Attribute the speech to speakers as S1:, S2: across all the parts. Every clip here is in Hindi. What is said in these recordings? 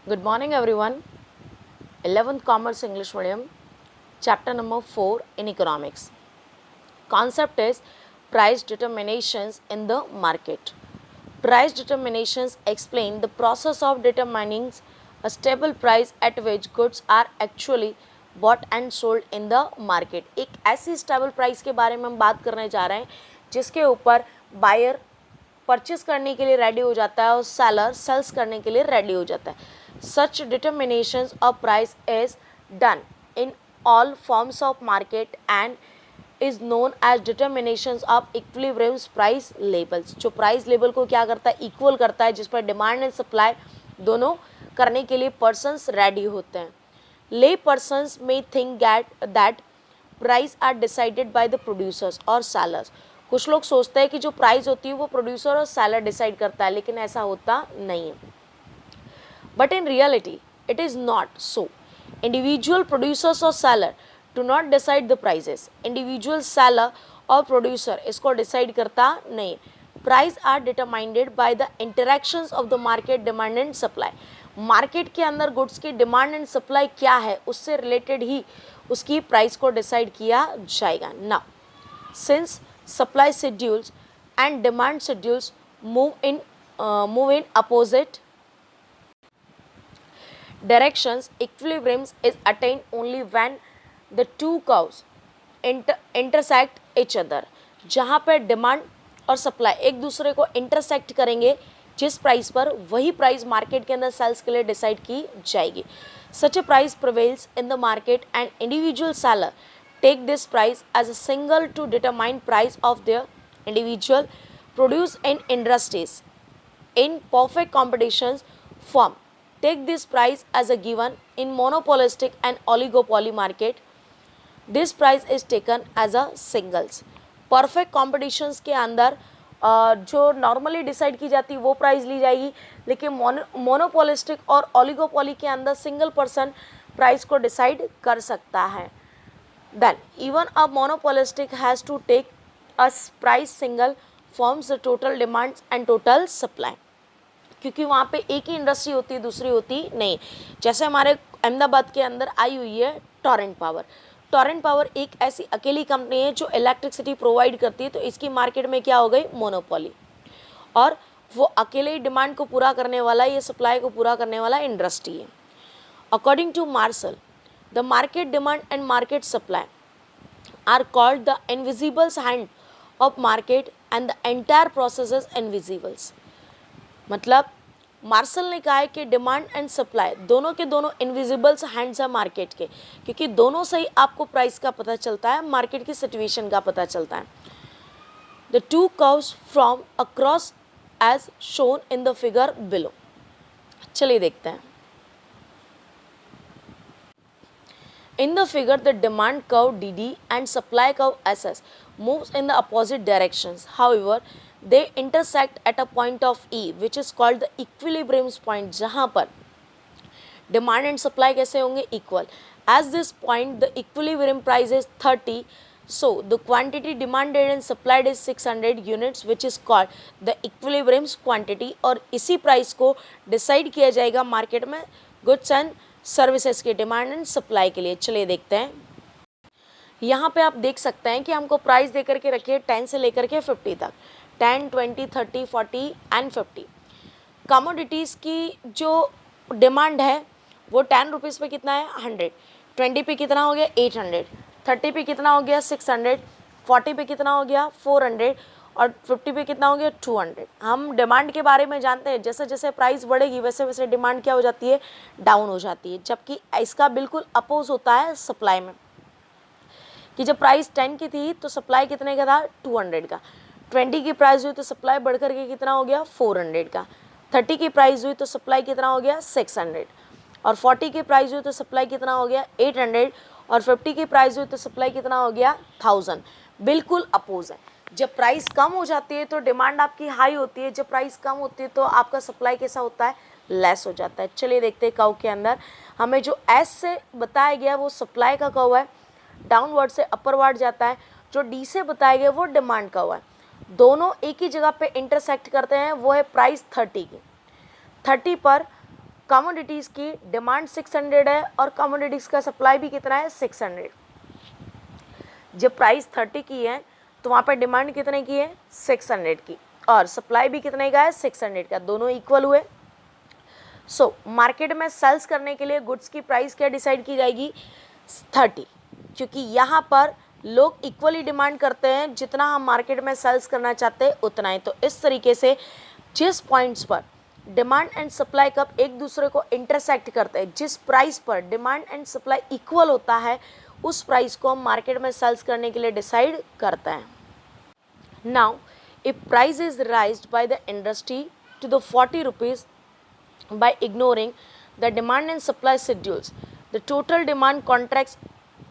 S1: Good morning, everyone. 11th Commerce English Medium, chapter number 4 in economics. Concept is price determinations in the market. Price determinations explain the process of determining a stable price at which goods are actually bought and sold in the market. एक ऐसी स्टेबल प्राइस के बारे में हम बात करने जा रहे हैं जिसके ऊपर बायर परचेस करने के लिए रेडी हो जाता है और सेलर सेल्स करने के लिए रेडी हो जाता है. Such determinations of price is done in all forms of market and is known as determinations of equilibrium price labels. जो प्राइस लेवल को क्या करता है, इक्वल करता है, जिस पर डिमांड एंड सप्लाई दोनों करने के लिए पर्सन्स रेडी होते हैं. ले पर्सन्स में think that prices are decided by the producers और सेलर्स. कुछ लोग सोचते हैं कि जो प्राइस होती है वो प्रोड्यूसर और सेलर डिसाइड करता है, लेकिन ऐसा होता नहीं है. But in reality, it is not so. Individual producers or seller do not decide the prices. Individual seller or producer इसको decide करता नहीं. Price are determined by the interactions of the market demand and supply. Market के अंदर गुड्स की डिमांड एंड सप्लाई क्या है उससे रिलेटेड ही उसकी प्राइस को डिसाइड किया जाएगा. Now since supply schedules and demand schedules move in opposite directions, equilibrium is attained only when the two curves intersect each other. जहाँ पे डिमांड और सप्लाई एक दूसरे को इंटरसेक्ट करेंगे जिस प्राइस पर, वही प्राइस मार्केट के अंदर सेल्स के लिए डिसाइड की जाएगी. Such a price prevails in the market and individual seller take this price as a single to determine price of their individual produce in industries in perfect competitions form. Take this price as a given in monopolistic and oligopoly market. This price is taken as a singles. Perfect competitions के अंदर जो नॉर्मली डिसाइड की जाती है वो प्राइस ली जाएगी, लेकिन मोनोपोलिस्टिक और ओलिगोपोली के अंदर सिंगल पर्सन प्राइस को डिसाइड कर सकता है. Then even a monopolistic has to take a price single forms the total demand and total supply. क्योंकि वहाँ पे एक ही इंडस्ट्री होती है, दूसरी होती नहीं. जैसे हमारे अहमदाबाद के अंदर आई हुई है टॉरेंट पावर. टॉरेंट पावर एक ऐसी अकेली कंपनी है जो इलेक्ट्रिसिटी प्रोवाइड करती है, तो इसकी मार्केट में क्या हो गई, मोनोपोली. और वो अकेले ही डिमांड को पूरा करने वाला, ये सप्लाई को पूरा करने वाला इंडस्ट्री है. According to Marshall, the market demand and market supply are called the invisibles hand of market and the entire process is invisibles. मतलब मार्शल ने कहा है कि डिमांड एंड सप्लाई दोनों के दोनों इनविजिबल्स हैंड्स है मार्केट के, क्योंकि दोनों से ही आपको प्राइस का पता चलता है, मार्केट की सिचुएशन का पता चलता है. The two curves from across as shown in the figure below. चलिए देखते हैं. In the figure, the demand curve DD and supply curve SS moves in the opposite directions. However, they intersect at a point of E, which is called the equilibrium point, जहाँ पर demand and supply कैसे होंगे, equal. As this point, the equilibrium price is 30. So, the quantity demanded and supplied is 600 units, which is called the equilibrium quantity. और इसी price को decide किया जाएगा market में goods and सर्विसेज के डिमांड एंड सप्लाई के लिए. चलिए देखते हैं. यहाँ पे आप देख सकते हैं कि हमको प्राइस दे करके रखिए 10 से लेकर के 50 तक, 10, 20, 30, 40 एंड 50. कमोडिटीज़ की जो डिमांड है वो 10 रुपीज़ पे कितना है, 100. 20 पे कितना हो गया, 800. 30 पे कितना हो गया, 600. 40 पे कितना हो गया, 400. और 50 पे कितना हो गया, 200. हम डिमांड के बारे में जानते हैं, जैसे जैसे प्राइस बढ़ेगी वैसे वैसे डिमांड क्या हो जाती है, डाउन हो जाती है. जबकि इसका बिल्कुल अपोज होता है सप्लाई में, कि जब प्राइस 10 की थी तो सप्लाई कितने का था, 200 का. 20 की प्राइस हुई तो सप्लाई बढ़ करके कितना हो गया, 400 का. 30 की प्राइस हुई तो सप्लाई कितना हो गया, 600. और 40 की प्राइस हुई तो सप्लाई कितना हो गया, 800. और 50 की प्राइस हुई तो सप्लाई कितना हो गया, 1000. बिल्कुल अपोज है. जब प्राइस कम हो जाती है तो डिमांड आपकी हाई होती है, जब प्राइस कम होती है तो आपका सप्लाई कैसा होता है, लेस हो जाता है. चलिए देखते हैं कर्व के अंदर हमें जो एस से बताया गया वो सप्लाई का कर्व है, डाउनवर्ड से अपरवर्ड जाता है. जो डी से बताया गया वो डिमांड कर्व है. दोनों एक ही जगह पे इंटरसेक्ट करते हैं, वो है प्राइस 30 की. 30 पर कमोडिटीज़ की डिमांड 600 है और कमोडिटीज़ का सप्लाई भी कितना है 600। जब प्राइस 30 की है तो वहाँ पर डिमांड कितने की है 600 की और सप्लाई भी कितने का है 600 का, दोनों इक्वल हुए। सो मार्केट में सेल्स करने के लिए गुड्स की प्राइस क्या डिसाइड की जाएगी 30, क्योंकि यहाँ पर लोग इक्वली डिमांड करते हैं, जितना हम मार्केट में सेल्स करना चाहते हैं उतना ही। तो इस तरीके से जिस पॉइंट्स पर डिमांड एंड सप्लाई कब एक दूसरे को इंटरसेक्ट करते हैं, जिस प्राइस पर डिमांड एंड सप्लाई इक्वल होता है, उस प्राइस को हम मार्केट में सेल्स करने के लिए डिसाइड करते हैं। Now if price is raised by the industry to the 40 rupees by ignoring the demand and supply schedules, the total demand contracts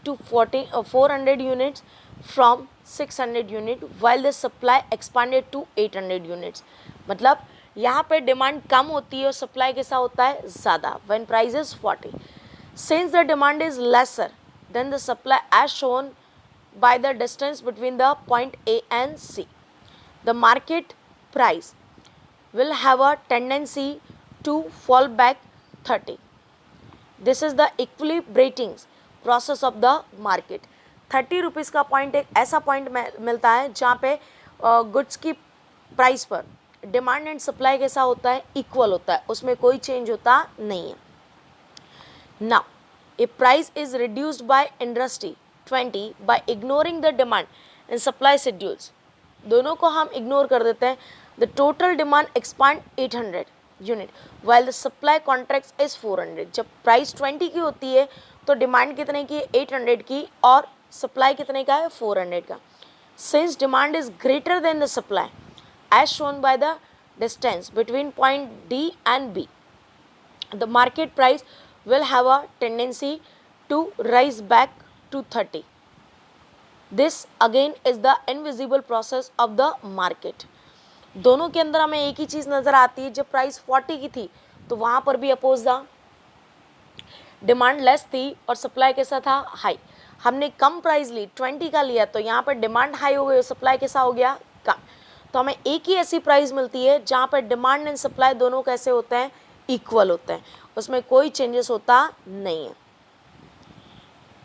S1: to 400 units from 600 unit while the supply expanded to 800 units। मतलब यहाँ पे डिमांड कम होती है और सप्लाई कैसा होता है ज़्यादा, when price is 40। Since the demand is lesser than the supply as shown by the distance between the point A and C, the market price will have a tendency to fall back 30। This is the equilibrating process of the market। 30 rupees का पॉइंट एक ऐसा पॉइंट मिलता है जहाँ पे गुड्स की प्राइस पर डिमांड एंड सप्लाई कैसा होता है इक्वल होता है, उसमें कोई चेंज होता नहीं है। Now a price is reduced by industry 20 by ignoring the demand and supply schedules, दोनों को हम इग्नोर कर देते हैं। The total demand expand 800 unit while the supply contract is 400। जब प्राइस 20 की होती है तो डिमांड कितने की है 800 की और सप्लाई कितने का है 400 का। Since demand is greater than the supply as shown by the distance between point D and B, the market price will have a tendency to rise back to 30। This again is the invisible process of the market. दोनों के अंदर हमें एक ही चीज़ नज़र आती है, जब प्राइस 40 की थी तो वहाँ पर भी अपोज द डिमांड लेस थी और सप्लाई कैसा था हाई। हमने कम प्राइस ली 20 का लिया तो यहाँ पर डिमांड हाई हो गई और सप्लाई कैसा हो गया कम। तो हमें एक ही ऐसी प्राइस मिलती है जहाँ पर डिमांड एंड सप्लाई दोनों कैसे होते हैं इक्वल होते हैं, उसमें कोई चेंजेस होता नहीं है।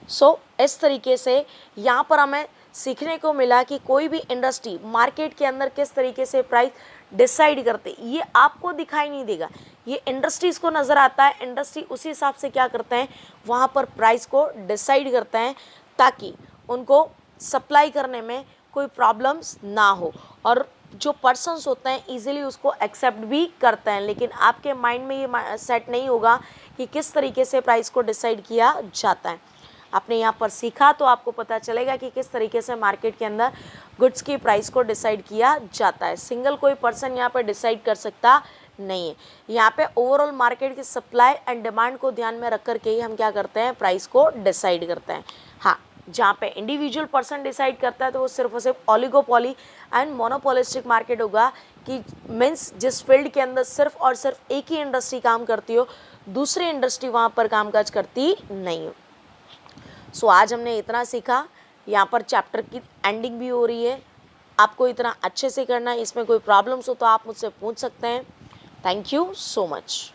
S1: सो इस तरीके से यहाँ पर हमें सीखने को मिला कि कोई भी इंडस्ट्री मार्केट के अंदर किस तरीके से प्राइस डिसाइड करते, ये आपको दिखाई नहीं देगा, ये इंडस्ट्रीज को नज़र आता है। इंडस्ट्री उसी हिसाब से क्या करते हैं वहाँ पर प्राइस को डिसाइड करते हैं ताकि उनको सप्लाई करने में कोई प्रॉब्लम्स ना हो और जो पर्सन्स होते हैं इजीली उसको एक्सेप्ट भी करते हैं। लेकिन आपके माइंड में ये सेट नहीं होगा कि किस तरीके से प्राइस को डिसाइड किया जाता है। आपने यहाँ पर सीखा तो आपको पता चलेगा कि किस तरीके से मार्केट के अंदर गुड्स की प्राइस को डिसाइड किया जाता है। सिंगल कोई पर्सन यहाँ पर डिसाइड कर सकता नहीं है। यहाँ पे ओवरऑल मार्केट की सप्लाई एंड डिमांड को ध्यान में रख कर के ही हम क्या करते हैं प्राइस को डिसाइड करते हैं। हाँ, जहाँ पे इंडिविजुअल पर्सन डिसाइड करता है तो वो सिर्फ और सिर्फ ओलिगोपॉली एंड मोनोपोलिस्टिक मार्केट होगा कि मीन्स जिस फील्ड के अंदर सिर्फ और सिर्फ एक ही इंडस्ट्री काम करती हो, दूसरी इंडस्ट्री वहाँ पर कामकाज करती नहीं हो। सो आज हमने इतना सीखा, यहाँ पर चैप्टर की एंडिंग भी हो रही है। आपको इतना अच्छे से करना है, इसमें कोई प्रॉब्लम्स हो तो आप मुझसे पूछ सकते हैं। Thank you so much.